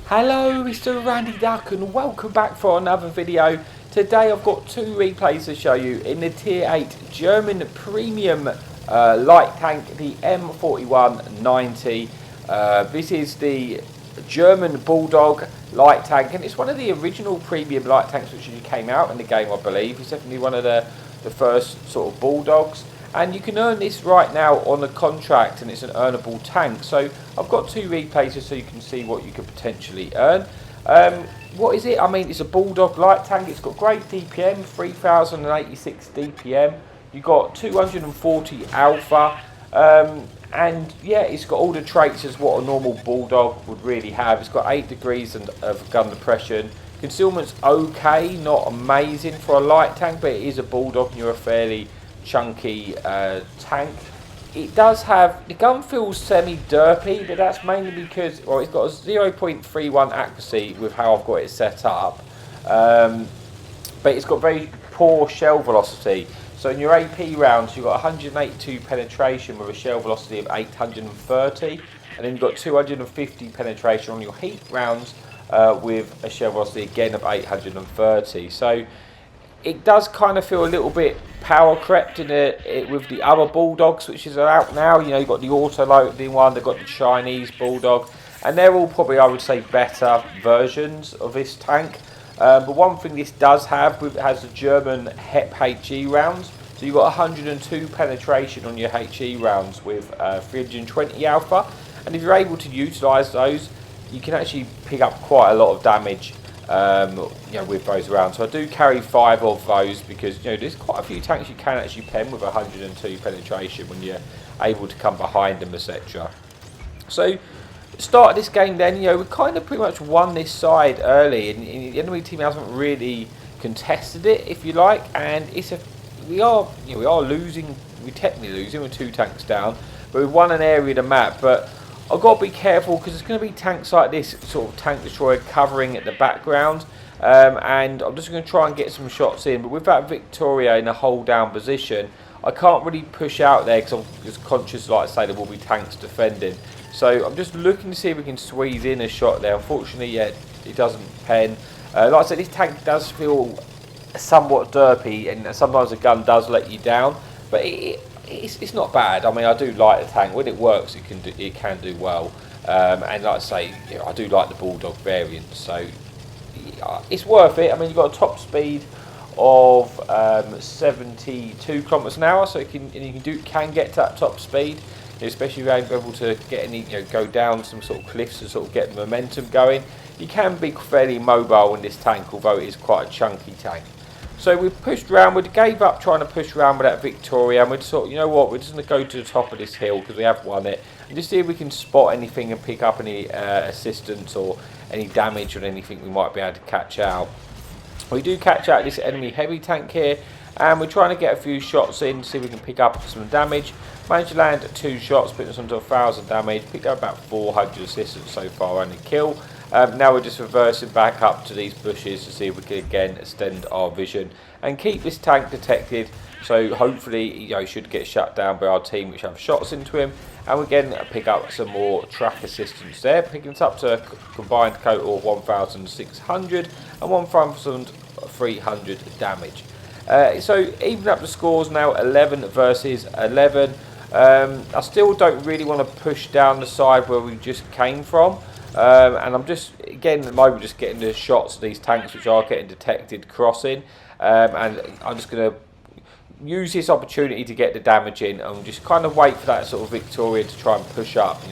Hello, Mr. Randy Duck, and welcome back for another video. Today I've got two replays to show you in the Tier 8 German Premium light tank, the M4190. This is the German Bulldog light tank, and it's one of the original premium light tanks which came out in the game, I believe. It's definitely one of the first sort of Bulldogs. And you can earn this right now on a contract, and it's an earnable tank. So I've got two replays just so you can see what you could potentially earn. What is it? I mean, it's a Bulldog light tank. It's got great DPM, 3086 DPM. You've got 240 alpha. And yeah, it's got all the traits as what a normal Bulldog would really have. It's got 8 degrees of gun depression. Concealment's okay, not amazing for a light tank, but it is a Bulldog and you're a fairly chunky tank. It does have, the gun feels semi-derpy, but that's mainly because, well, it's got a 0.31 accuracy with how I've got it set up, but it's got very poor shell velocity. So in your AP rounds, you've got 182 penetration with a shell velocity of 830, and then you've got 250 penetration on your heat rounds with a shell velocity again of 830. So it does kind of feel a little bit power crept in it with the other Bulldogs which is out now. You know, you've got the auto loading one, they've got the Chinese Bulldog, and they're all probably, I would say, better versions of this tank. But one thing this does have, it has the German HE rounds. So you've got 102 penetration on your HE rounds with 320 alpha, and if you're able to utilise those, you can actually pick up quite a lot of damage with those rounds. So I do carry 5 of those because there's quite a few tanks you can actually pen with 102 penetration when you're able to come behind them, etc. So start of this game then, we kind of pretty much won this side early, and the enemy team hasn't really contested it, if you like, and we are losing, we're technically losing with 2 tanks down, but we've won an area of the map. But I've got to be careful because there's going to be tanks like this sort of tank destroyer covering at the background, and I'm just going to try and get some shots in. But with that Victoria in a hold down position, I can't really push out there because I'm just conscious, like I say, there will be tanks defending. So I'm just looking to see if we can squeeze in a shot there. Unfortunately, yeah, it doesn't pen. Like I said, this tank does feel somewhat derpy, and sometimes the gun does let you down, but it's not bad. I mean, I do like the tank. When it works, it can do well. And like I say, I do like the Bulldog variant, so it's worth it. I mean, you've got a top speed of 72 kilometers an hour, so you can get to that top speed, especially if you're able to get go down some sort of cliffs and sort of get the momentum going. You can be fairly mobile in this tank, although it is quite a chunky tank. So we pushed around, we gave up trying to push around with that Victoria, and we just thought, you know what, we're just going to go to the top of this hill because we have won it, and just see if we can spot anything and pick up any assistance or any damage or anything we might be able to catch out. We do catch out this enemy heavy tank here, and we're trying to get a few shots in to see if we can pick up some damage. Managed to land 2 shots, putting us onto 1,000 damage, picked up about 400 assistance so far and a kill. Now we're just reversing back up to these bushes to see if we can again extend our vision and keep this tank detected. So hopefully, should get shut down by our team which have shots into him, and we again pick up some more track assistance there, picking us up to a combined total of 1,600 and 1,300 damage. So even up the scores now, 11 versus 11. I still don't really want to push down the side where we just came from. And I'm just, again, at the moment, just getting the shots of these tanks which are getting detected crossing, and I'm just going to use this opportunity to get the damage in and just kind of wait for that sort of Victoria to try and push up,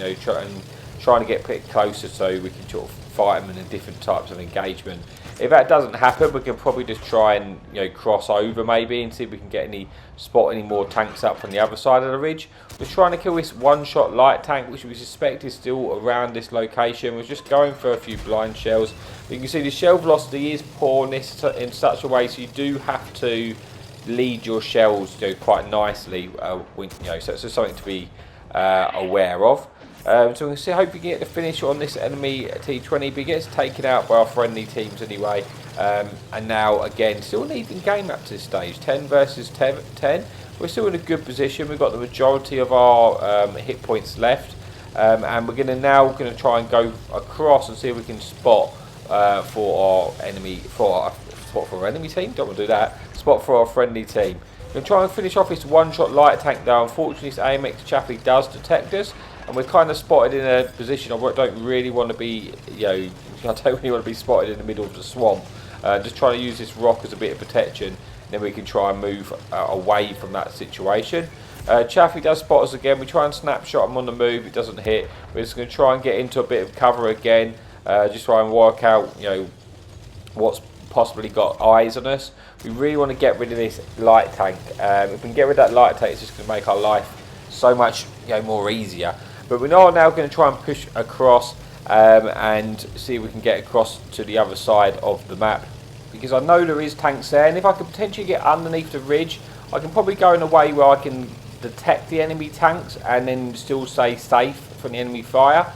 trying to get a bit closer so we can sort of fight them in different types of engagement. If that doesn't happen, we can probably just try and cross over maybe and see if we can spot any more tanks up from the other side of the ridge. We're trying to kill this one-shot light tank, which we suspect is still around this location. We're just going for a few blind shells. But you can see the shell velocity is poor in such a way, so you do have to lead your shells quite nicely. So it's something to be aware of. So we'll see, hope we get the finish on this enemy T20, but he gets taken out by our friendly teams anyway. And now again, still an even game up to this stage, 10 versus 10. We're still in a good position. We've got the majority of our hit points left. and we're now going to try and go across and see if we can spot for our enemy team. Don't want to do that. Spot for our friendly team. We're going to try and finish off this one-shot light tank though. Unfortunately, this AMX chappie does detect us, and we're kind of spotted in a position I don't really want to be, I don't really want to be spotted in the middle of the swamp. Just trying to use this rock as a bit of protection, then we can try and move away from that situation. Chaffee does spot us again. We try and snapshot him on the move. It doesn't hit. We're just going to try and get into a bit of cover again. Just try and work out, what's possibly got eyes on us. We really want to get rid of this light tank. If we can get rid of that light tank, it's just going to make our life so much more easier. But we are now going to try and push across and see if we can get across to the other side of the map, because I know there is tanks there, and if I could potentially get underneath the ridge, I can probably go in a way where I can detect the enemy tanks and then still stay safe from the enemy fire.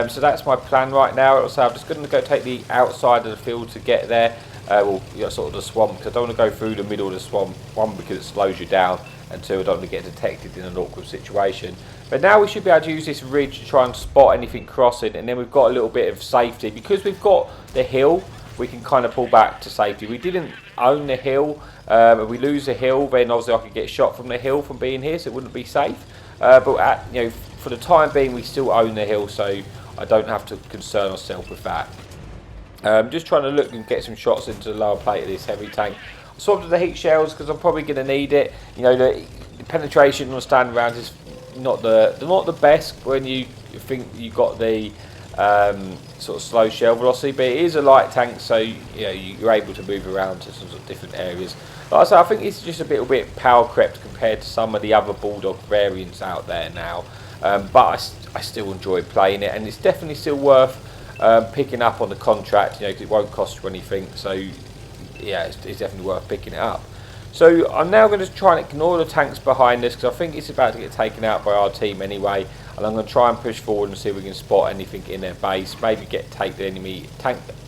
So that's my plan right now. So I'm just going to go take the outside of the field to get there, sort of the swamp, because I don't want to go through the middle of the swamp, one, because it slows you down, and two, I don't want to get detected in an awkward situation. But now we should be able to use this ridge to try and spot anything crossing, and then we've got a little bit of safety. Because we've got the hill, we can kind of pull back to safety. We didn't own the hill. If we lose the hill, then obviously I could get shot from the hill from being here, so it wouldn't be safe. But for the time being, we still own the hill, so I don't have to concern myself with that. Just trying to look and get some shots into the lower plate of this heavy tank. I swapped to the heat shells because I'm probably going to need it. The penetration on stand rounds is not the best when you think you got the sort of slow shell velocity, but it is a light tank, so you're able to move around to some sort of different areas. Like I say, I think it's just a little bit power crept compared to some of the other Bulldog variants out there now. But I still enjoy playing it, and it's definitely still worth picking up on the contract, because it won't cost you anything. So yeah, it's definitely worth picking it up. So I'm now going to try and ignore the tanks behind us, because I think it's about to get taken out by our team anyway. And I'm going to try and push forward and see if we can spot anything in their base. Maybe take the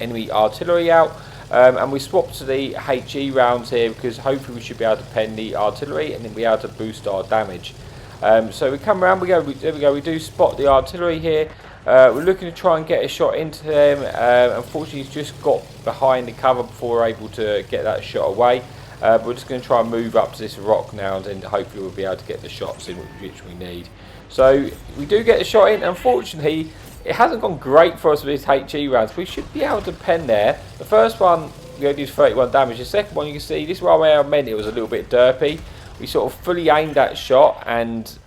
enemy artillery out. And we swap to the HE rounds here, because hopefully we should be able to pen the artillery and then be able to boost our damage. So we come around, there we go, we do spot the artillery here. We're looking to try and get a shot into them. Unfortunately, he's just got behind the cover before we're able to get that shot away. We're just going to try and move up to this rock now, and then hopefully we'll be able to get the shots in which we need. So we do get a shot in. Unfortunately, it hasn't gone great for us with these HE rounds. We should be able to pen there. The first one, we only did 31 damage. The second one, you can see, this is where I meant it was a little bit derpy. We sort of fully aimed that shot, and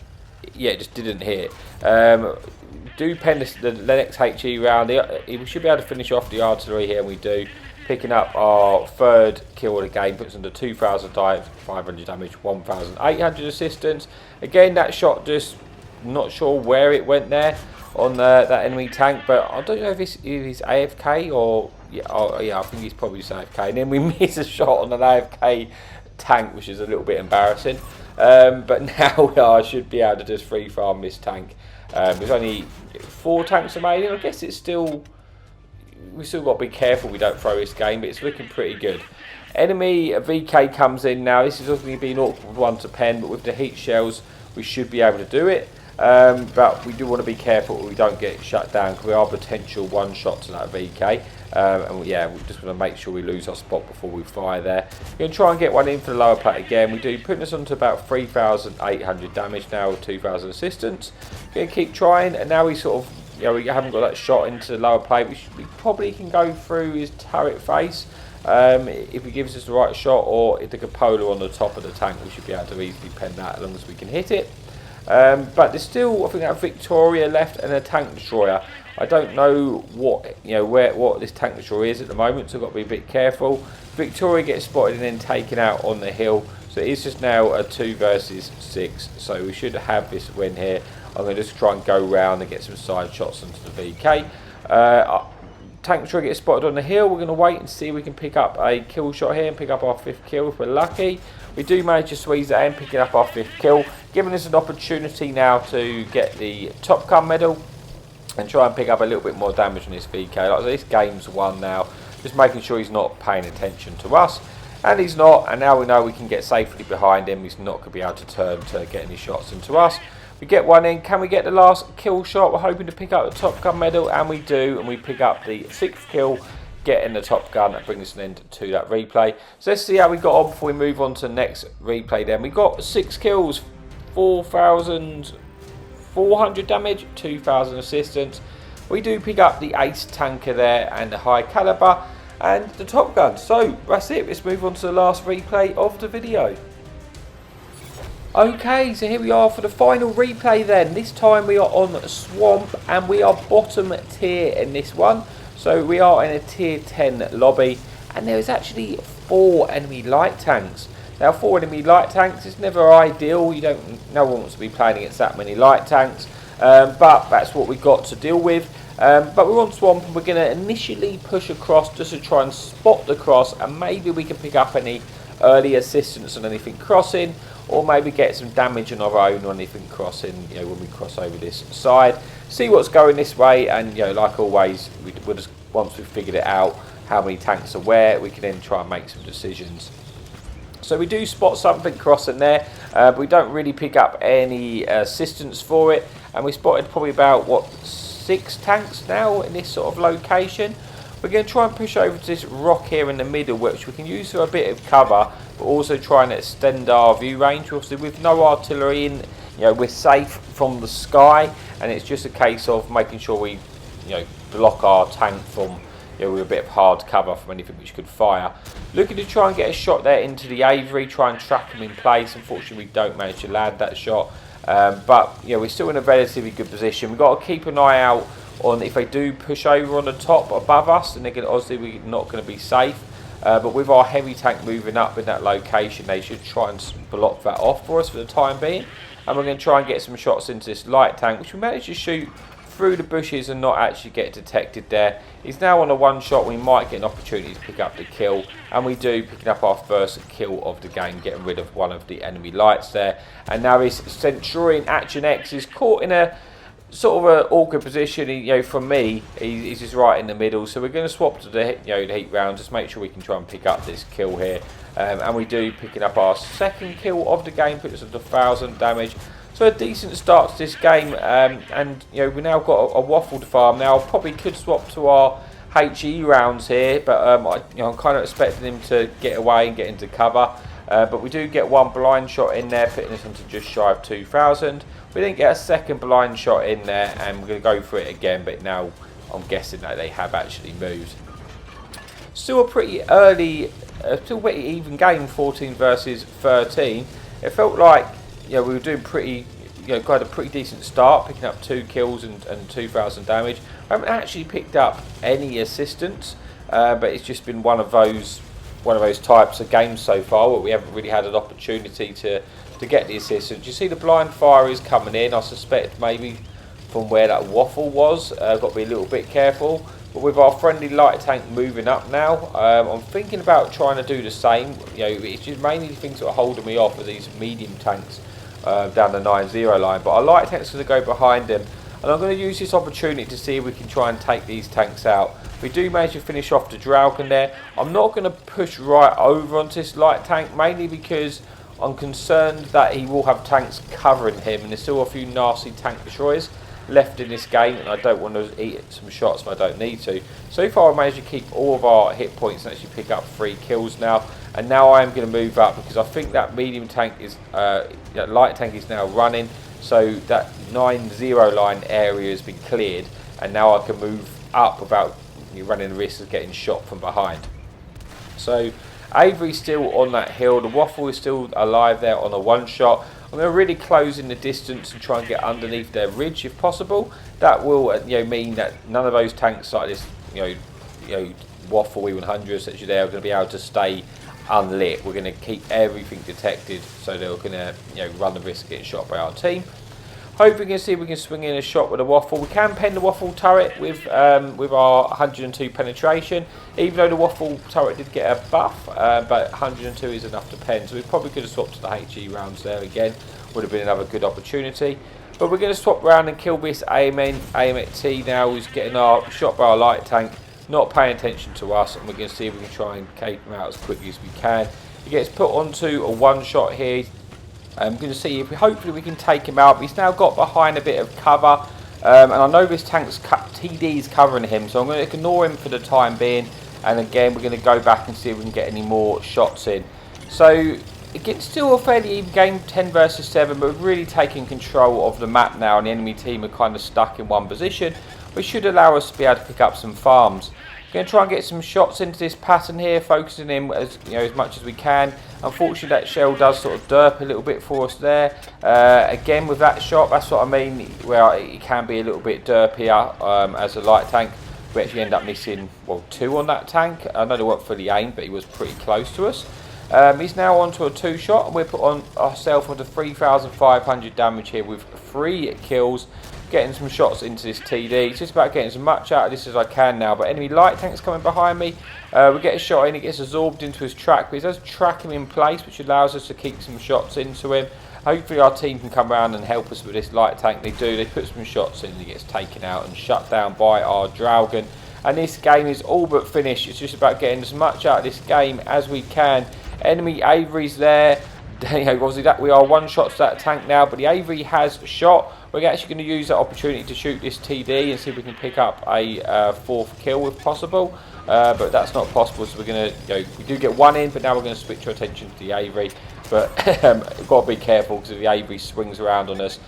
yeah, it just didn't hit. Do pen the next HE round. We should be able to finish off the artillery here, and we do. Picking up our third kill of the game, puts under 2,500 damage, 1,800 assistance. Again, that shot, just not sure where it went there on that enemy tank, but I don't know if he's AFK or yeah, I think he's probably just AFK. And then we miss a shot on an AFK tank, which is a little bit embarrassing. But now I should be able to just free farm this tank. There's only 4 tanks remaining. I guess it's still. We've still got to be careful we don't throw this game, but it's looking pretty good. Enemy VK comes in now. This is also going to be an awkward one to pen, but with the heat shells we should be able to do it. But we do want to be careful that we don't get shut down, because we are potential one shots to that VK. And yeah, we just want to make sure we lose our spot before we fire there. We're going to try and get one in for the lower plate again. We do, putting us on to about 3,800 damage now with 2,000 assistance. We're going to keep trying, and now we sort of, we haven't got that shot into the lower plate. We probably can go through his turret face if he gives us the right shot, or if the cupola on the top of the tank, we should be able to easily pen that as long as we can hit it. But there's still, I think, that Victoria left and a tank destroyer. I don't know what what this tank destroyer is at the moment, so I've got to be a bit careful. Victoria gets spotted and then taken out on the hill, so it is just now a 2 versus 6. So we should have this win here. I'm going to just try and go round and get some side shots onto the VK. Tank destroyer gets spotted on the hill. We're going to wait and see if we can pick up a kill shot here and pick up our 5th kill if we're lucky. We do manage to squeeze that in, picking up our 5th kill, giving us an opportunity now to get the Top Gun medal and try and pick up a little bit more damage on this VK. Like, so this game's won now. Just making sure he's not paying attention to us. And he's not, and now we know we can get safely behind him. He's not going to be able to turn to get any shots into us. We get one in. Can we get the last kill shot? We're hoping to pick up the Top Gun medal, and we do, and we pick up the 6th kill, getting the Top Gun. That brings an end to that replay. So let's see how we got on before we move on to the next replay then. We got 6 kills, 4,400 damage, 2,000 assistance. We do pick up the ace tanker there and the high caliber and the Top Gun. So that's it. Let's move on to the last replay of the video. Okay, so here we are for the final replay then. This time we are on Swamp and we are bottom tier in this one. So we are in a tier 10 lobby and there is actually 4 enemy light tanks. Now 4 enemy light tanks is never ideal. No one wants to be playing against that many light tanks. But that's what we got to deal with. But we're on Swamp and we're going to initially push across just to try and spot the cross, and maybe we can pick up any early assistance on anything crossing, or maybe get some damage on our own on anything crossing, when we cross over this side. See what's going this way, and like always, we'll just, once we've figured it out how many tanks are where, we can then try and make some decisions. So we do spot something crossing there, but we don't really pick up any assistance for it, and we spotted probably about 6 tanks now in this sort of location. We're going to try and push over to this rock here in the middle, which we can use for a bit of cover, but also try and extend our view range. Obviously with no artillery in, we're safe from the sky, and it's just a case of making sure we block our tank from with a bit of hard cover from anything which could fire. Looking to try and get a shot there into the Avery, try and trap him in place. Unfortunately we don't manage to land that shot, but we're still in a relatively good position. We've got to keep an eye out on if they do push over on the top above us, and obviously we're not going to be safe, but with our heavy tank moving up in that location, they should try and block that off for us for the time being. And we're going to try and get some shots into this light tank, which we managed to shoot through the bushes and not actually get detected there. He's now on a 1 shot. We might get an opportunity to pick up the kill, and we do, picking up our first kill of the game, getting rid of one of the enemy lights there. And now this Centurion Action X is caught in a sort of an awkward position. For me, he's just right in the middle, so we're going to swap to the the heat round, just make sure we can try and pick up this kill here, and we do, picking up our 2nd kill of the game, puts us at 1,000 damage. So a decent start to this game, and we've now got a waffle to farm. Now I probably could swap to our HE rounds here, but I'm kind of expecting him to get away and get into cover. But we do get 1 blind shot in there, putting us onto just shy of 2,000. We didn't get a 2nd blind shot in there, and we're going to go for it again, but now I'm guessing that they have actually moved. Still a pretty early, still pretty even game, 14 versus 13. It felt like we were doing pretty, got a pretty decent start, picking up 2 kills and 2,000 damage. I haven't actually picked up any assistance, but it's just been one of those types of games so far where we haven't really had an opportunity to get the assistance. You see the blind fire is coming in. I suspect maybe from where that waffle was. Got to be a little bit careful. But with our friendly light tank moving up now, I'm thinking about trying to do the same. It's just mainly the things that are holding me off are these medium tanks down the 9-0 line. But our light tank's going to go behind them, and I'm going to use this opportunity to see if we can try and take these tanks out. We do manage to finish off the Draugen there. I'm not going to push right over onto this light tank, mainly because I'm concerned that he will have tanks covering him, and there's still a few nasty tank destroyers left in this game, and I don't want to eat some shots if I don't need to. So far I managed to keep all of our hit points and actually pick up 3 kills now, and now I am going to move up because I think that medium tank is, that light tank is now running, so that 9-0 line area has been cleared, and now I can move up without running the risk of getting shot from behind. So Avery's still on that hill, the waffle is still alive there on a 1 shot. I'm going to really close in the distance and try and get underneath their ridge if possible. That will mean that none of those tanks like this waffle E100 essentially there are going to be able to stay unlit. We're going to keep everything detected, so they're going to run the risk of getting shot by our team. Hoping to see if we can swing in a shot with a waffle. We can pen the waffle turret with our 102 penetration, even though the waffle turret did get a buff, but 102 is enough to pen, so we probably could have swapped to the HE rounds there again. Would have been another good opportunity. But we're going to swap around and kill this aim at T now, who's getting shot by our light tank, not paying attention to us, and we're going to see if we can try and take him out as quickly as we can. He gets put onto a 1 shot here. I'm going to see if hopefully we can take him out. He's now got behind a bit of cover, and I know this tank's TD is covering him, so I'm going to ignore him for the time being. And again, we're going to go back and see if we can get any more shots in. So it's still a fairly even game, 10 versus 7, but we're really taking control of the map now, and the enemy team are kind of stuck in one position, which should allow us to be able to pick up some farms. We're going to try and get some shots into this pattern here, focusing in as much as we can. Unfortunately, that shell does sort of derp a little bit for us there. Again, with that shot, that's what I mean. Well, it can be a little bit derpier as a light tank. We actually end up missing, well, 2 on that tank. I know they weren't fully aimed, but he was pretty close to us. He's now onto a 2-shot, and we're put on ourselves onto 3,500 damage here with 3 kills. Getting some shots into this TD. It's just about getting as much out of this as I can now. But enemy light tank's coming behind me. We get a shot in, it gets absorbed into his track, but he does track him in place, which allows us to keep some shots into him. Hopefully our team can come around and help us with this light tank. They do. They put some shots in, and he gets taken out and shut down by our Dragon. And this game is all but finished. It's just about getting as much out of this game as we can. Enemy Avery's there. Obviously that we are 1 shot to that tank now, but the Avery has shot. We're actually going to use that opportunity to shoot this TD and see if we can pick up a 4th kill if possible. But that's not possible, so we're going to, we do get 1 in, but now we're going to switch our attention to the Avery. But we've got to be careful, because if the Avery swings around on us,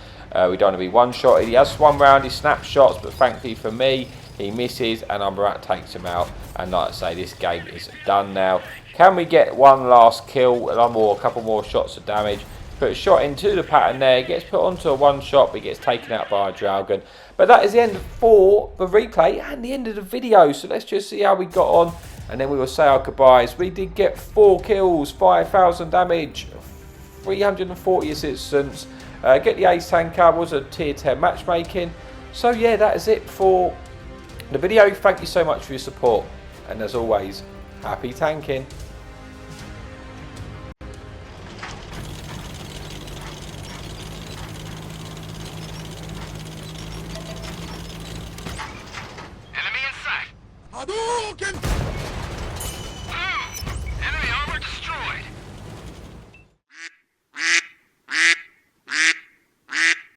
we don't want to be 1-shotted. He has swung round his snapshots, but thankfully for me, he misses, and Armour takes him out. And like I say, this game is done now. Can we get 1 last kill, or a couple more shots of damage? Put a shot into the pattern there, gets put onto a 1-shot, but gets taken out by a Dragon. But that is the end for the replay and the end of the video. So let's just see how we got on, and then we will say our goodbyes. We did get 4 kills, 5,000 damage, 340 assistance. Get the ace tanker, was a tier 10 matchmaking. So yeah, that is it for the video. Thank you so much for your support, and as always, happy tanking. Hadouken!